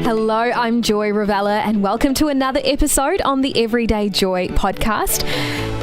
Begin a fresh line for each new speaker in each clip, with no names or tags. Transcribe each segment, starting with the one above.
Hello, I'm Joy Ravella and welcome to another episode on the Everyday Joy podcast.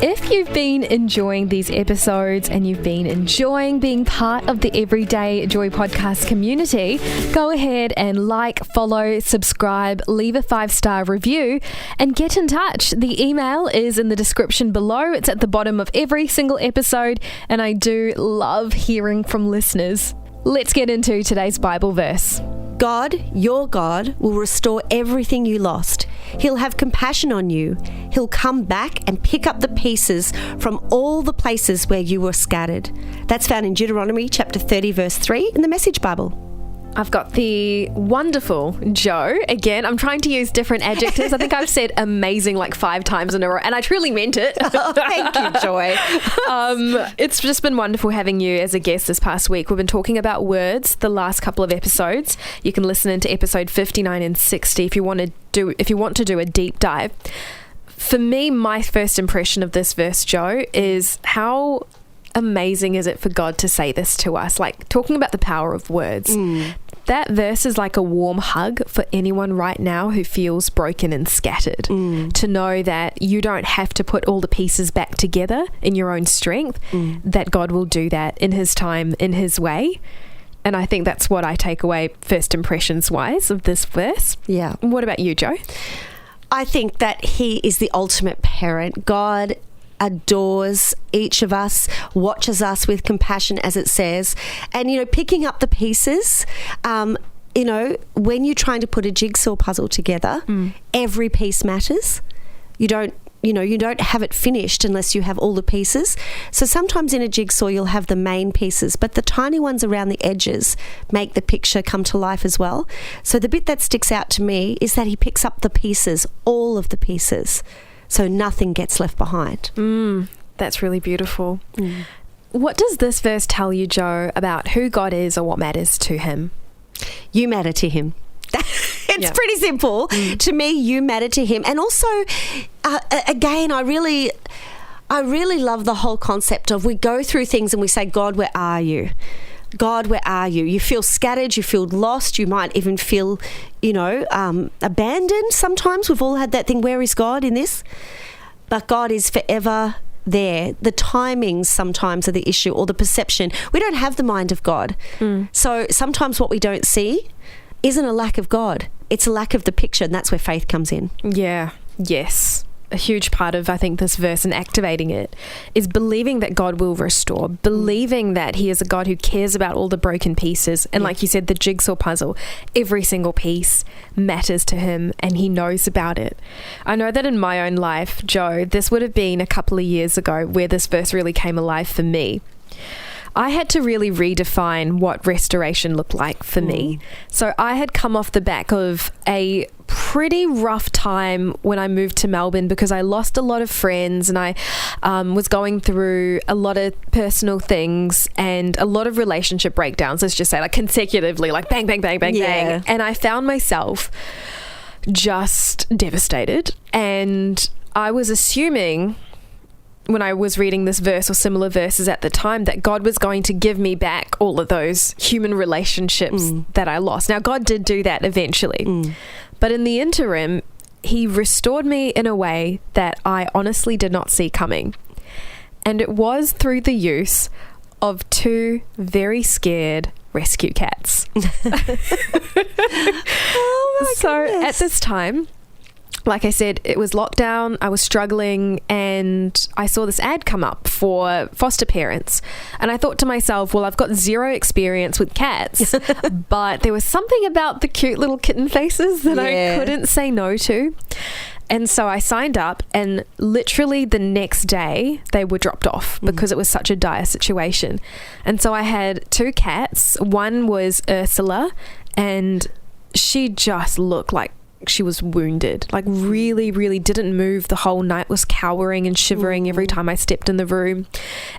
If you've been enjoying these episodes and you've been enjoying being part of the Everyday Joy podcast community, go ahead and like, follow, subscribe, leave a 5-star review and get in touch. The email is in the description below. It's at the bottom of every single episode and I do love hearing from listeners. Let's get into today's Bible verse.
God, your God, will restore everything you lost. He'll have compassion on you. He'll come back and pick up the pieces from all the places where you were scattered. That's found in Deuteronomy chapter 30, verse 3 in the Message Bible.
I've got the wonderful Joe. Again, I'm trying to use different adjectives. I think I've said amazing like 5 times in a row, and I truly meant it.
Oh, thank you, Joy.
It's just been wonderful having you as a guest this past week. We've been talking about words the last couple of episodes. You can listen into episode 59 and 60 if you want to do a deep dive. For me, my first impression of this verse, Joe, is how amazing is it for God to say this to us? Like talking about the power of words. That verse is like a warm hug for anyone right now who feels broken and scattered. To know that you don't have to put all the pieces back together in your own strength, that God will do that in His time, in His way. And I think that's what I take away first impressions wise of this verse.
Yeah.
What about you, Joe?
I think that He is the ultimate parent. God adores each of us, watches us with compassion, as it says. And, picking up the pieces, when you're trying to put a jigsaw puzzle together, every piece matters. You don't have it finished unless you have all the pieces. So sometimes in a jigsaw, you'll have the main pieces, but the tiny ones around the edges make the picture come to life as well. So the bit that sticks out to me is that He picks up the pieces, all of the pieces, so nothing gets left behind.
That's really beautiful. What does this verse tell you, Joe, about who God is or what matters to Him?
You matter to Him. It's pretty simple. To me, you matter to Him. And also, again, I really love the whole concept of we go through things and we say, God, where are you? God, where are you? You feel scattered, you feel lost, you might even feel, abandoned sometimes. We've all had that thing, where is God in this? But God is forever there. The timings sometimes are the issue, or the perception. We don't have the mind of God. So sometimes what we don't see isn't a lack of God. It's a lack of the picture, and that's where faith comes in.
Yeah. Yes. A huge part of, I think, this verse and activating it is believing that God will restore, believing that He is a God who cares about all the broken pieces. And like you said, the jigsaw puzzle, every single piece matters to Him and He knows about it. I know that in my own life, Joe, this would have been a couple of years ago where this verse really came alive for me. I had to really redefine what restoration looked like for me. So I had come off the back of a pretty rough time when I moved to Melbourne because I lost a lot of friends and I was going through a lot of personal things and a lot of relationship breakdowns, let's just say, like consecutively, like bang, bang, bang, bang, bang. And I found myself just devastated. And I was assuming, when I was reading this verse or similar verses at the time, that God was going to give me back all of those human relationships that I lost. Now, God did do that eventually. But in the interim, He restored me in a way that I honestly did not see coming. And it was through the use of 2 very scared rescue cats.
Oh my goodness.
At this time, like I said, it was lockdown, I was struggling, and I saw this ad come up for foster parents. And I thought to myself, well, I've got 0 experience with cats, but there was something about the cute little kitten faces that I couldn't say no to. And so I signed up, and literally the next day they were dropped off because it was such a dire situation. And so I had 2 cats. One was Ursula, and she just looked like she was wounded, like really, really didn't move the whole night, was cowering and shivering every time I stepped in the room.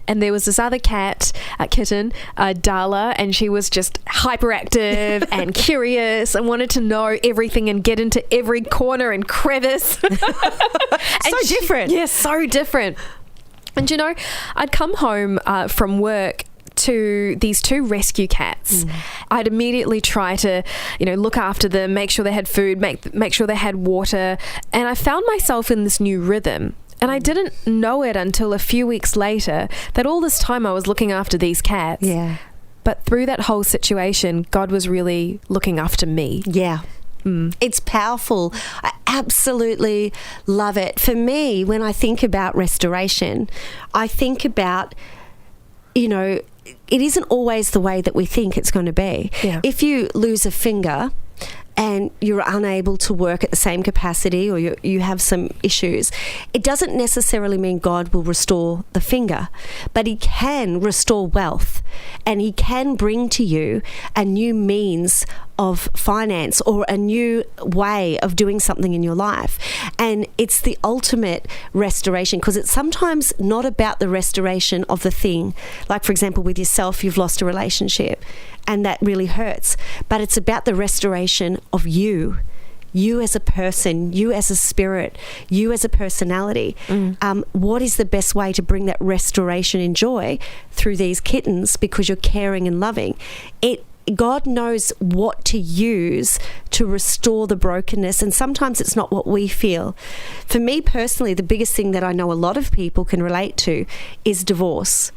And there was this other cat, kitten, Darla, and she was just hyperactive and curious and wanted to know everything and get into every corner and crevice.
Different.
Yeah, so different. And I'd come home from work to these 2 rescue cats. I'd immediately try to, look after them, make sure they had food, make sure they had water. And I found myself in this new rhythm. And I didn't know it until a few weeks later that all this time I was looking after these cats.
Yeah.
But through that whole situation, God was really looking after me.
Yeah. It's powerful. I absolutely love it. For me, when I think about restoration, I think about, it isn't always the way that we think it's going to be.
Yeah.
If you lose a finger and you're unable to work at the same capacity, or you have some issues, it doesn't necessarily mean God will restore the finger, but he can restore wealth, and he can bring to you a new means of finance or a new way of doing something in your life. And it's the ultimate restoration, because it's sometimes not about the restoration of the thing. Like, for example, with yourself, you've lost a relationship and that really hurts, but it's about the restoration of you as a person, you as a spirit, you as a personality. What is the best way to bring that restoration and joy through these kittens, because you're caring and loving? God knows what to use to restore the brokenness, and sometimes it's not what we feel. For me personally, the biggest thing that I know a lot of people can relate to is divorce.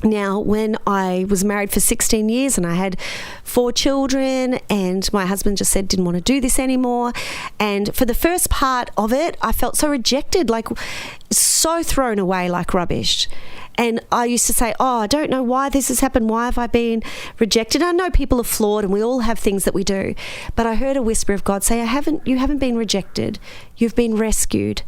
Now, when I was married for 16 years and I had 4 children, and my husband just said didn't want to do this anymore, and for the first part of it, I felt so rejected, like so thrown away like rubbish. And I used to say, I don't know why this has happened. Why have I been rejected? I know people are flawed and we all have things that we do. But I heard a whisper of God say, you haven't been rejected. You've been rescued.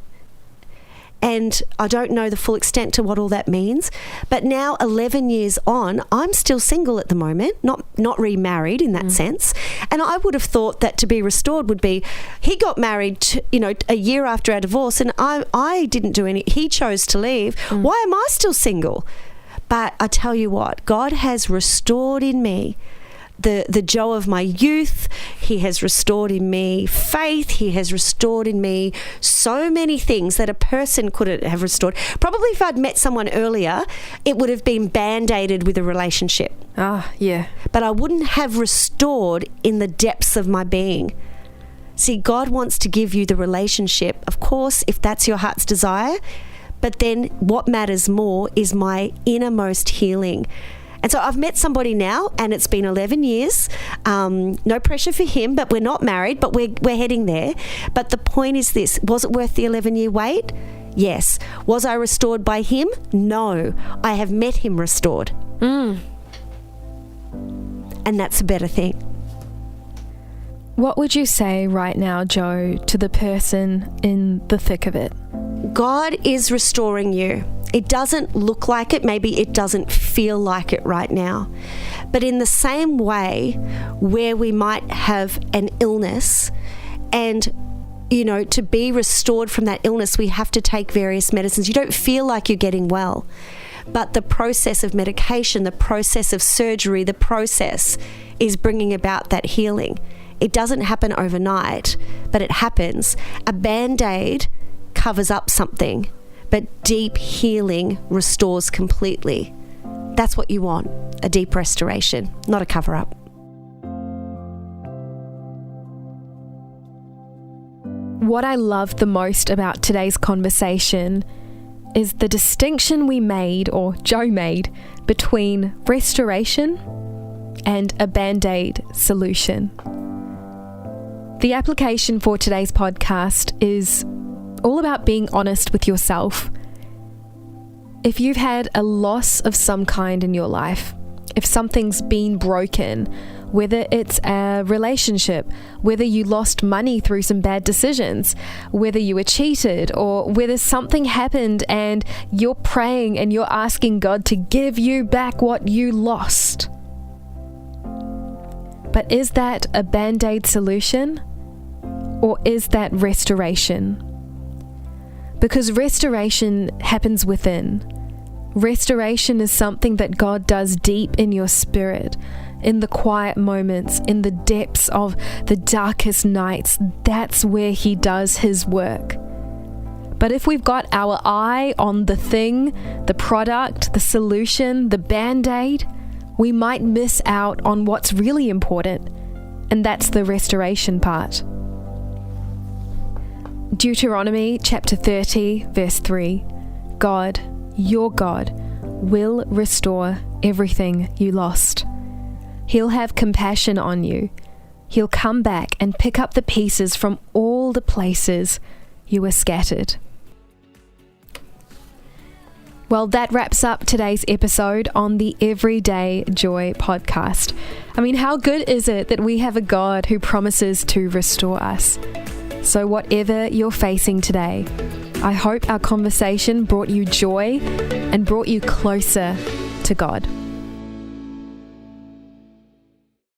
And I don't know the full extent to what all that means. But now, 11 years on, I'm still single at the moment, not remarried in that sense. And I would have thought that to be restored would be, he got married, a year after our divorce, and I didn't do any. He chose to leave. Why am I still single? But I tell you what, God has restored in me the joy of my youth. He has restored in me faith. He has restored in me so many things that a person couldn't have restored. Probably if I'd met someone earlier, it would have been band-aided with a relationship.
Yeah.
But I wouldn't have restored in the depths of my being. See, God wants to give you the relationship, of course, if that's your heart's desire. But then what matters more is my innermost healing. And so I've met somebody now, and it's been 11 years. No pressure for him, but we're not married, but we're heading there. But the point is this: was it worth the 11-year wait? Yes. Was I restored by him? No. I have met him restored. And that's a better thing.
What would you say right now, Jo, to the person in the thick of it?
God is restoring you. It doesn't look like it. Maybe it doesn't feel like it right now. But in the same way, where we might have an illness, and to be restored from that illness, we have to take various medicines. You don't feel like you're getting well. But the process of medication, the process of surgery, the process is bringing about that healing. It doesn't happen overnight, but it happens. A Band-Aid covers up something, but deep healing restores completely. That's what you want, a deep restoration, not a cover-up.
What I loved the most about today's conversation is the distinction we made, or Jo made, between restoration and a Band-Aid solution. The application for today's podcast is all about being honest with yourself. If you've had a loss of some kind in your life, if something's been broken, whether it's a relationship, whether you lost money through some bad decisions, whether you were cheated, or whether something happened and you're praying and you're asking God to give you back what you lost. But is that a Band-Aid solution, or is that restoration? Because restoration happens within. Restoration is something that God does deep in your spirit, in the quiet moments, in the depths of the darkest nights. That's where He does His work. But if we've got our eye on the thing, the product, the solution, the band-aid, we might miss out on what's really important, and that's the restoration part. Deuteronomy chapter 30, verse 3. God, your God, will restore everything you lost. He'll have compassion on you. He'll come back and pick up the pieces from all the places you were scattered. Well, that wraps up today's episode on the Everyday Joy podcast. I mean, how good is it that we have a God who promises to restore us? So whatever you're facing today, I hope our conversation brought you joy and brought you closer to God.